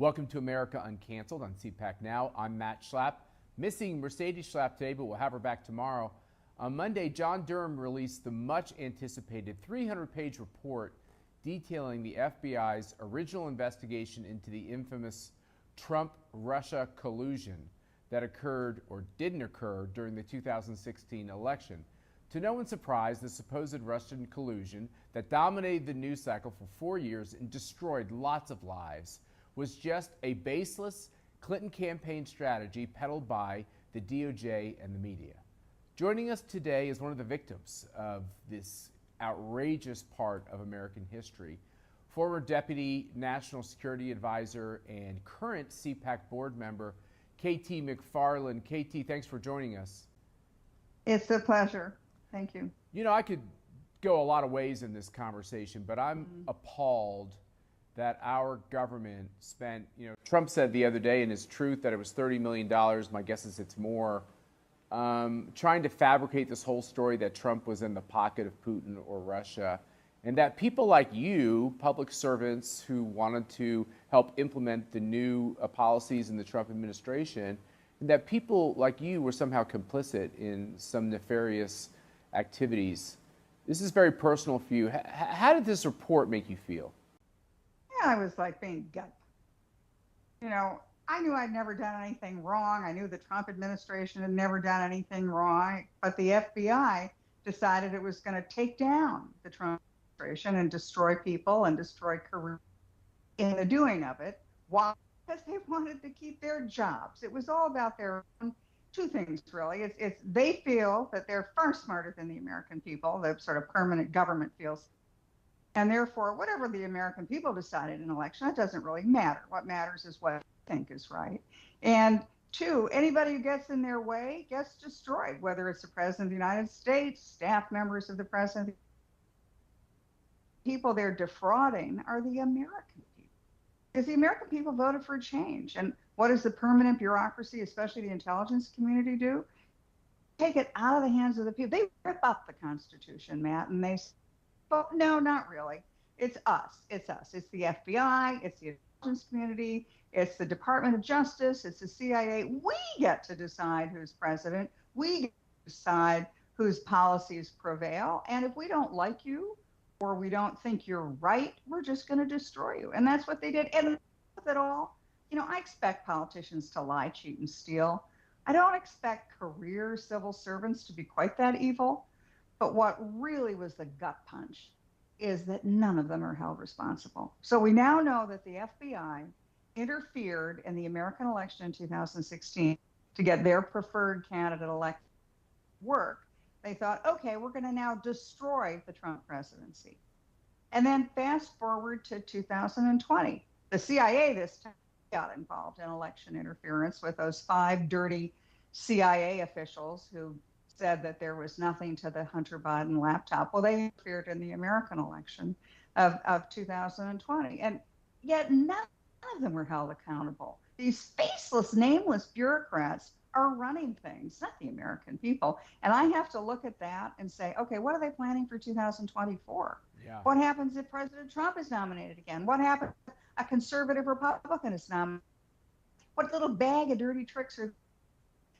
Welcome to America Uncanceled on CPAC Now. I'm Matt Schlapp. Missing Mercedes Schlapp today, but we'll have her back tomorrow. On Monday, John Durham released the much-anticipated 300-page report detailing the FBI's original investigation into the infamous Trump-Russia collusion that occurred or didn't occur during the 2016 election. To no one's surprise, the supposed Russian collusion that dominated the news cycle for 4 years and destroyed lots of lives was just a baseless Clinton campaign strategy peddled by the DOJ and the media. Joining us today is one of the victims of this outrageous part of American history, former Deputy National Security Advisor and current CPAC board member, KT McFarland. KT, thanks for joining us. It's a pleasure. Thank you. You know, I could go a lot of ways in this conversation, but I'm appalled that our government spent, Trump said the other day in his truth that it was $30 million. My guess is it's more, trying to fabricate this whole story that Trump was in the pocket of Putin or Russia, and that people like you, public servants who wanted to help implement the new policies in the Trump administration, and that people like you were somehow complicit in some nefarious activities. This is very personal for you. How did this report make you feel? I was like being gut. I knew I'd never done anything wrong. I knew the Trump administration had never done anything wrong, but the FBI decided it was going to take down the Trump administration and destroy people and destroy careers in the doing of it. Why? Because they wanted to keep their jobs. It was all about their own. Two things, really. It's they feel that they're far smarter than the American people. The sort of permanent government feels. And therefore, whatever the American people decide in an election, it doesn't really matter. What matters is what they think is right. And two, anybody who gets in their way gets destroyed, whether it's the President of the United States, staff members of the President. People they're defrauding are the American people. Because the American people voted for change. And what does the permanent bureaucracy, especially the intelligence community, do? Take it out of the hands of the people. They rip up the Constitution, Matt, and they say, well, no, not really. It's us. It's us. It's the FBI. It's the intelligence community. It's the Department of Justice. It's the CIA. We get to decide who's president. We get to decide whose policies prevail. And if we don't like you or we don't think you're right, we're just going to destroy you. And that's what they did. And with it all, I expect politicians to lie, cheat, and steal. I don't expect career civil servants to be quite that evil. But what really was the gut punch is that none of them are held responsible. So we now know that the FBI interfered in the American election in 2016 to get their preferred candidate elected work. They thought, okay, we're going to now destroy the Trump presidency. And then fast forward to 2020. The CIA this time got involved in election interference with those 5 dirty CIA officials who said that there was nothing to the Hunter Biden laptop. Well, they interfered in the American election of 2020. And yet none of them were held accountable. These faceless, nameless bureaucrats are running things, not the American people. And I have to look at that and say, okay, what are they planning for 2024? Yeah. What happens if President Trump is nominated again? What happens if a conservative Republican is nominated? What little bag of dirty tricks are,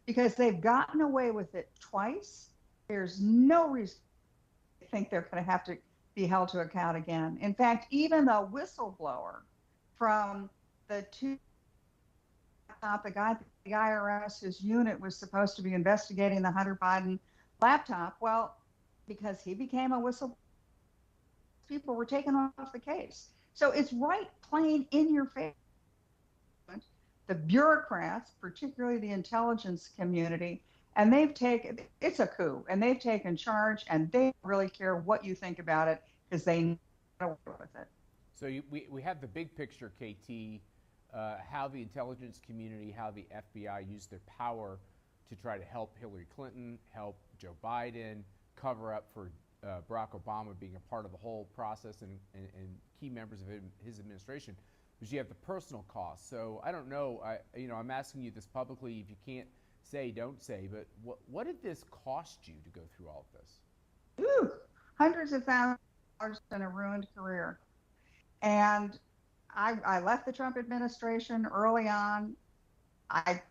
because they've gotten away with it twice, there's no reason to think they're going to have to be held to account again. In fact, even the whistleblower from the guy at the IRS, whose unit was supposed to be investigating the Hunter Biden laptop, well, because he became a whistleblower, people were taken off the case. So it's right plain in your face. The bureaucrats, particularly the intelligence community, and it's a coup, and they've taken charge, and they don't really care what you think about it because they know how to work with it. So we have the big picture, KT, how the intelligence community, how the FBI used their power to try to help Hillary Clinton, help Joe Biden, cover up for Barack Obama being a part of the whole process and key members of his administration. Because you have the personal cost. So I don't know. I'm asking you this publicly. If you can't say, don't say. But what did this cost you to go through all of this? Hundreds of thousands of dollars in a ruined career. And I left the Trump administration early on. I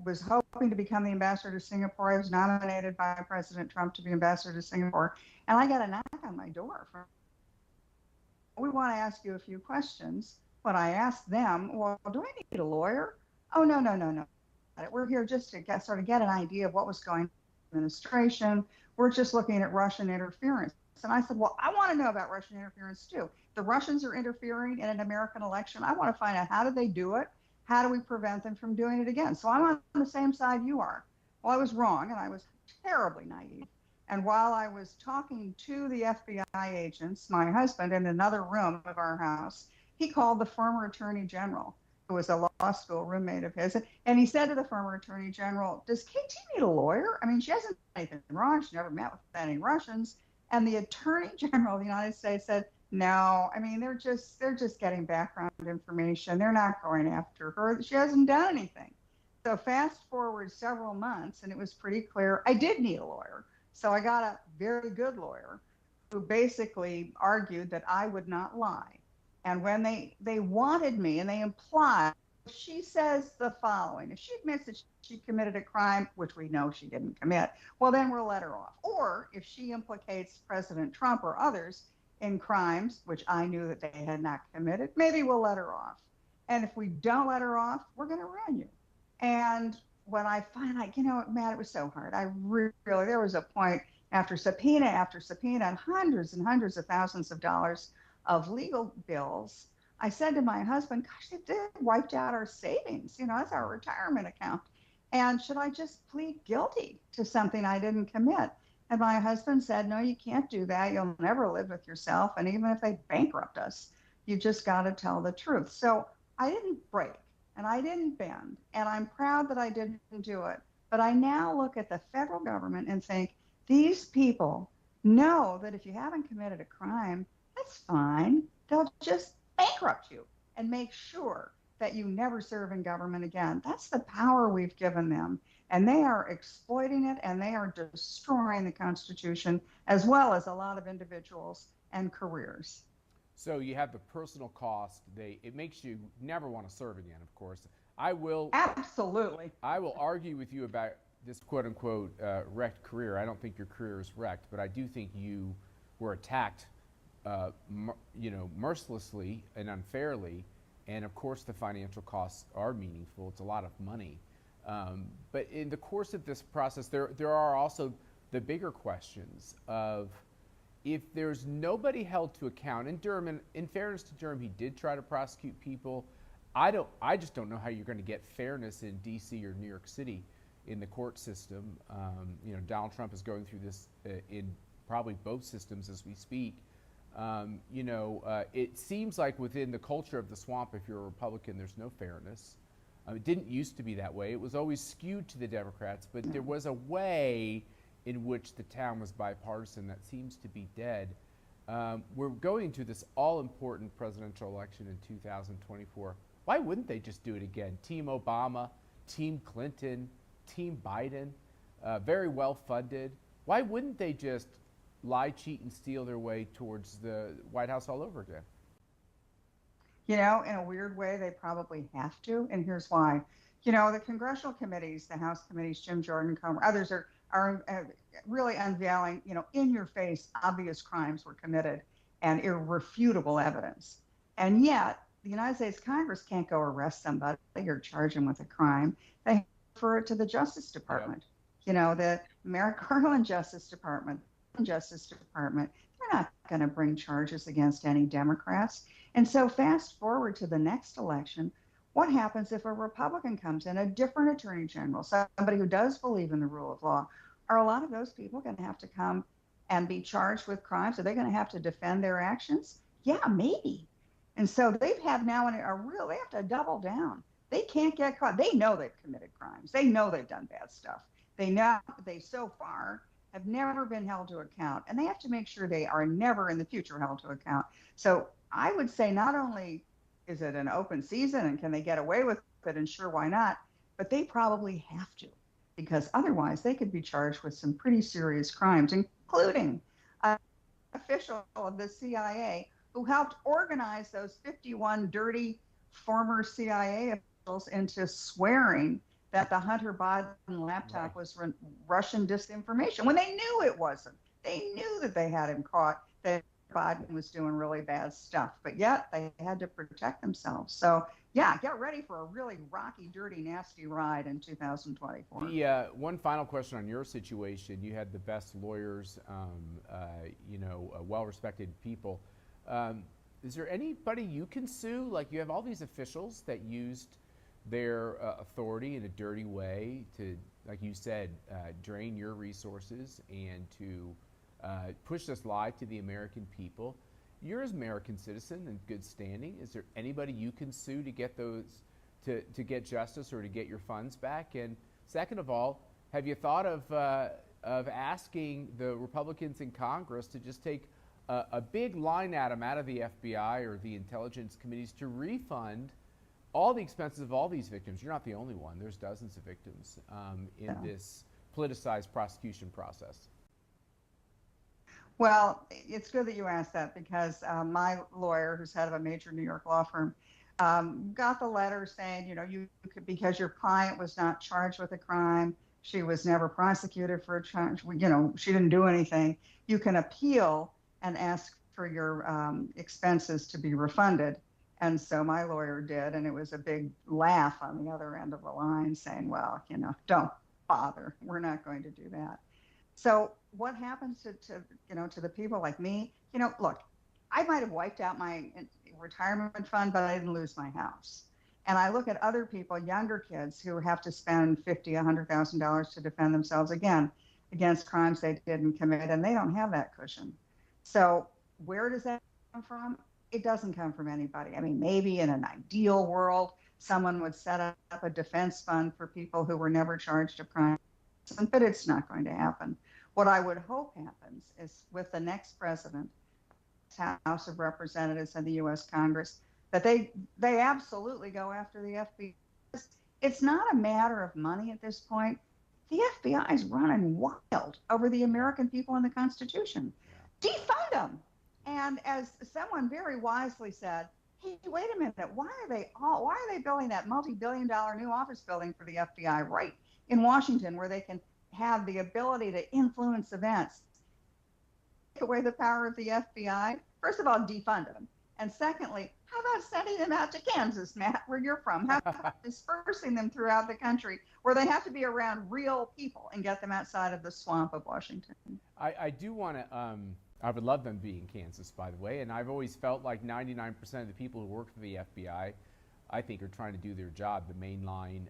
was hoping to become the ambassador to Singapore. I was nominated by President Trump to be ambassador to Singapore, and I got a knock on my door from, we want to ask you a few questions. When I asked them, well, do I need a lawyer? Oh, no, no, no, no. We're here just to get an idea of what was going on in the administration. We're just looking at Russian interference. And I said, well, I want to know about Russian interference too. The Russians are interfering in an American election. I want to find out, how did they do it? How do we prevent them from doing it again? So I'm on the same side you are. Well, I was wrong, and I was terribly naive. And while I was talking to the FBI agents, my husband in another room of our house, he called the former attorney general, who was a law school roommate of his. And he said to the former attorney general, does KT need a lawyer? I mean, she hasn't done anything wrong. She never met with any Russians. And the attorney general of the United States said, no, I mean, they're just getting background information. They're not going after her. She hasn't done anything. So fast forward several months, and it was pretty clear I did need a lawyer. So I got a very good lawyer who basically argued that I would not lie. And when they wanted me, and they implied, if she says the following, if she admits that she committed a crime, which we know she didn't commit, well, then we'll let her off. Or if she implicates President Trump or others in crimes, which I knew that they had not committed, maybe we'll let her off. And if we don't let her off, we're going to run you. And when I finally, Matt, it was so hard. I really, there was a point after subpoena and hundreds of thousands of dollars of legal bills, I said to my husband, gosh, they wiped out our savings. That's our retirement account. And should I just plead guilty to something I didn't commit? And my husband said, no, you can't do that. You'll never live with yourself. And even if they bankrupt us, you just got to tell the truth. So I didn't break and I didn't bend. And I'm proud that I didn't do it. But I now look at the federal government and think, these people know that if you haven't committed a crime, that's fine. They'll just bankrupt you and make sure that you never serve in government again. That's the power we've given them. And they are exploiting it, and they are destroying the Constitution, as well as a lot of individuals and careers. So you have the personal cost. It makes you never want to serve again, of course. I will argue with you about this quote-unquote wrecked career. I don't think your career is wrecked, but I do think you were attacked mercilessly and unfairly. And of course, the financial costs are meaningful. It's a lot of money. But in the course of this process, there are also the bigger questions of, if there's nobody held to account, and Durham, and in fairness to Durham, he did try to prosecute people. I just don't know how you're going to get fairness in D.C. or New York City in the court system. Donald Trump is going through this in probably both systems as we speak. It seems like within the culture of the swamp, if you're a Republican, there's no fairness. It didn't used to be that way. It was always skewed to the Democrats, but there was a way in which the town was bipartisan that seems to be dead. We're going to this all-important presidential election in 2024. Why wouldn't they just do it again? Team Obama, Team Clinton, Team Biden, very well funded. Why wouldn't they just lie, cheat, and steal their way towards the White House all over again? In a weird way, they probably have to, and here's why. The congressional committees, the House committees, Jim Jordan, Comer, others are really unveiling, in your face, obvious crimes were committed and irrefutable evidence. And yet, the United States Congress can't go arrest somebody or charge them with a crime. They refer it to the Justice Department. Yep. The Merrick Garland Justice Department, they're not going to bring charges against any Democrats. And so fast forward to the next election, what happens if a Republican comes in, a different attorney general, somebody who does believe in the rule of law? Are a lot of those people going to have to come and be charged with crimes? Are they going to have to defend their actions? Yeah, maybe. And so they have to double down. They can't get caught. They know they've committed crimes. They know they've done bad stuff. They know they so far have never been held to account, and they have to make sure they are never in the future held to account. So I would say, not only is it an open season and can they get away with it, and sure, why not, but they probably have to, because otherwise they could be charged with some pretty serious crimes, including an official of the CIA who helped organize those 51 dirty former CIA officials into swearing that the Hunter Biden laptop was Russian disinformation when they knew it wasn't. They knew that they had him caught, that Biden was doing really bad stuff, but yet they had to protect themselves. So yeah, get ready for a really rocky, dirty, nasty ride in 2024. The one final question on your situation: you had the best lawyers, well-respected people. Is there anybody you can sue? Like, you have all these officials that used their authority in a dirty way to, like you said, drain your resources and to push this lie to the American people. You're an American citizen in good standing. Is there anybody you can sue to get those, to get justice or to get your funds back? And second of all, have you thought of asking the Republicans in Congress to just take a big line item out of the FBI or the intelligence committees to refund all the expenses of all these victims? You're not the only one. There's dozens of victims in this politicized prosecution process. Well, it's good that you asked that, because my lawyer, who's head of a major New York law firm, got the letter saying, you could, because your client was not charged with a crime, she was never prosecuted for a charge, she didn't do anything, you can appeal and ask for your expenses to be refunded. And so my lawyer did, and it was a big laugh on the other end of the line saying, well, don't bother, we're not going to do that. So what happens to the people like me? Look, I might have wiped out my retirement fund, but I didn't lose my house. And I look at other people, younger kids, who have to spend $50,000, $100,000 to defend themselves against crimes they didn't commit, and they don't have that cushion. So where does that come from? It doesn't come from anybody. I mean, maybe in an ideal world, someone would set up a defense fund for people who were never charged of crime, but it's not going to happen. What I would hope happens is, with the next president, House of Representatives and the U.S. Congress, that they absolutely go after the FBI. It's not a matter of money at this point. The FBI is running wild over the American people and the Constitution. Defund them. And as someone very wisely said, hey, wait a minute, why are they building that multi-billion-dollar new office building for the FBI right in Washington, where they can have the ability to influence events? Take away the power of the FBI. First of all, defund them. And secondly, how about sending them out to Kansas, Matt, where you're from? How about dispersing them throughout the country, where they have to be around real people, and get them outside of the swamp of Washington? I do want to, I would love them to be in Kansas, by the way, and I've always felt like 99% of the people who work for the FBI, I think, are trying to do their job, the mainline,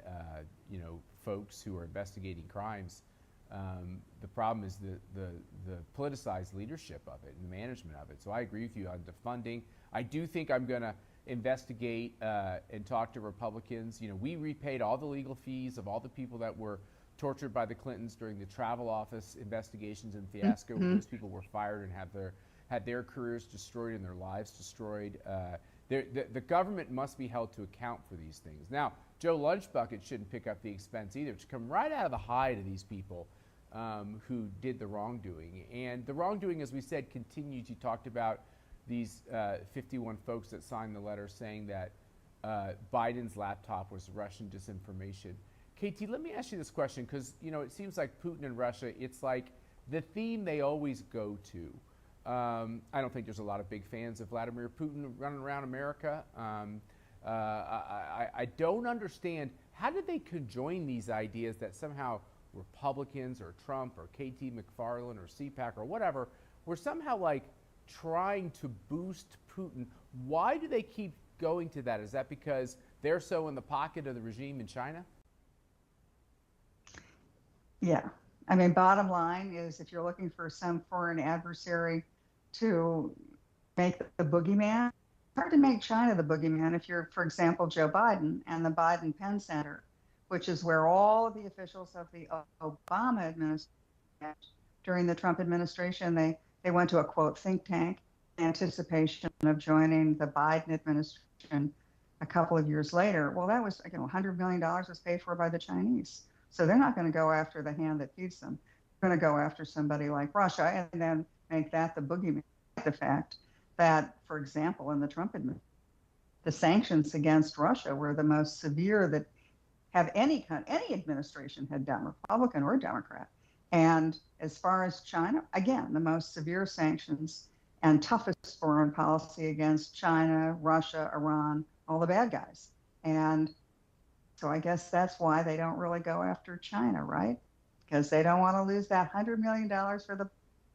folks who are investigating crimes. The problem is the politicized leadership of it and the management of it. So I agree with you on defunding. I do think I'm going to investigate and talk to Republicans. We repaid all the legal fees of all the people that were tortured by the Clintons during the travel office investigations and fiasco. Where those people were fired and had their careers destroyed and their lives destroyed. The government must be held to account for these things. Now, Joe Lunchbucket shouldn't pick up the expense either. It should come right out of the hide of these people who did the wrongdoing. And the wrongdoing, as we said, continues. You talked about these 51 folks that signed the letter saying that Biden's laptop was Russian disinformation. KT, let me ask you this question, because it seems like Putin and Russia, it's like the theme they always go to. I don't think there's a lot of big fans of Vladimir Putin running around America. I don't understand, how did they conjoin these ideas that somehow Republicans or Trump or KT McFarland or CPAC or whatever were somehow like trying to boost Putin? Why do they keep going to that? Is that because they're so in the pocket of the regime in China? Yeah. I mean, bottom line is, if you're looking for some foreign adversary to make the boogeyman, it's hard to make China the boogeyman if you're, for example, Joe Biden and the Biden Penn Center, which is where all of the officials of the Obama administration, during the Trump administration, they went to a, quote, think tank in anticipation of joining the Biden administration a couple of years later. Well, that was, $100 million was paid for by the Chinese. So they're not going to go after the hand that feeds them. They're going to go after somebody like Russia and then make that the boogeyman. The fact that, for example, in the Trump administration, the sanctions against Russia were the most severe that have any administration had done, Republican or Democrat. And as far as China, again, the most severe sanctions and toughest foreign policy against China, Russia, Iran, all the bad guys. And so I guess that's why they don't really go after China, right? Because they don't want to lose that $100 million for the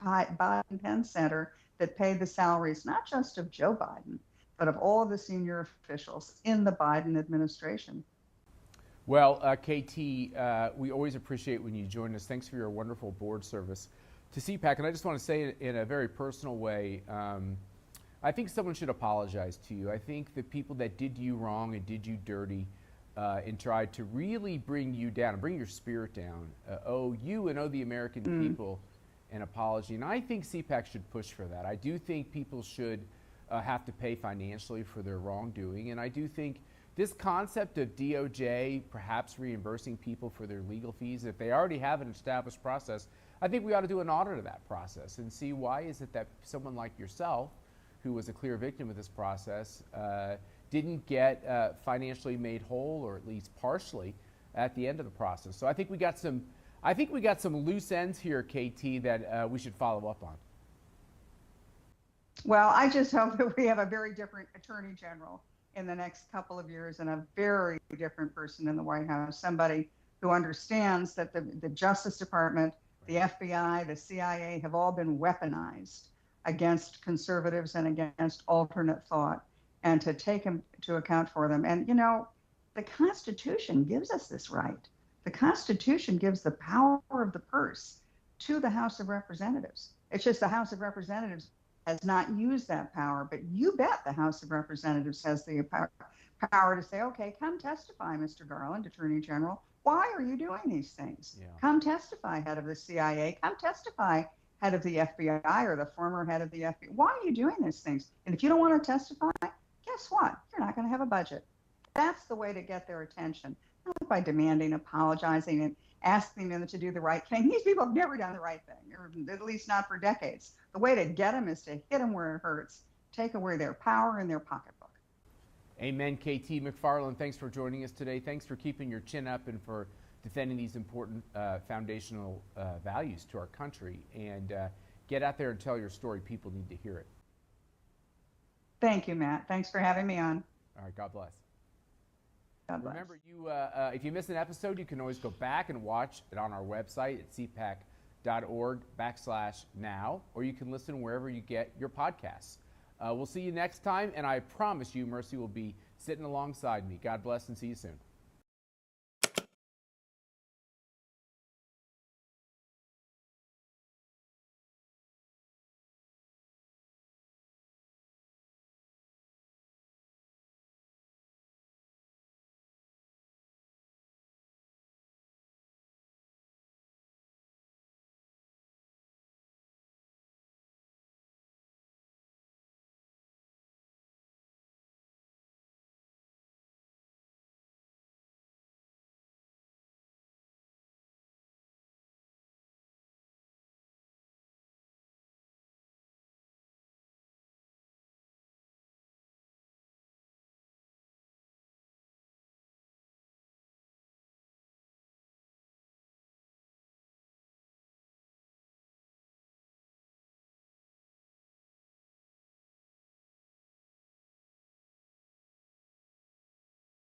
Biden Penn Center that paid the salaries, not just of Joe Biden, but of all of the senior officials in the Biden administration. Well, KT, we always appreciate when you join us. Thanks for your wonderful board service to CPAC. And I just want to say in a very personal way, I think someone should apologize to you. I think the people that did you wrong and did you dirty and tried to really bring you down and bring your spirit down, owe you and owe the American people an apology. And I think CPAC should push for that. I do think people should have to pay financially for their wrongdoing. And I do think this concept of DOJ perhaps reimbursing people for their legal fees, if they already have an established process, I think we ought to do an audit of that process and see why is it that someone like yourself, who was a clear victim of this process, didn't get financially made whole, or at least partially, at the end of the process. So I think we got some loose ends here, KT, that we should follow up on. Well, I just hope that we have a very different Attorney General in the next couple of years and a very different person in the White House, somebody who understands that the Justice Department, the FBI, the CIA have all been weaponized against conservatives and against alternate thought, and to take into account for them. And, you know, the Constitution gives us this right. The Constitution gives the power of the purse to the House of Representatives. It's just the House of Representatives has not used that power, but you bet the House of Representatives has the power to say, okay, come testify, Mr. Garland, Attorney General. Why are you doing these things? Yeah. Come testify, head of the CIA. Come testify, head of the FBI or the former head of the FBI. Why are you doing these things? And if you don't want to testify, guess what? You're not going to have a budget. That's the way to get their attention, not by demanding, apologizing, and asking them to do the right thing. These people have never done the right thing, or at least not for decades. The way to get them is to hit them where it hurts, take away their power and their pocketbook. Amen. KT McFarland, thanks for joining us today. Thanks for keeping your chin up and for defending these important foundational values to our country. And get out there and tell your story. People need to hear it. Thank you, Matt. Thanks for having me on. All right. God bless. God bless. Remember, if you miss an episode, you can always go back and watch it on our website at cpac.org/now, or you can listen wherever you get your podcasts. We'll see you next time, and I promise you Mercy will be sitting alongside me. God bless and see you soon.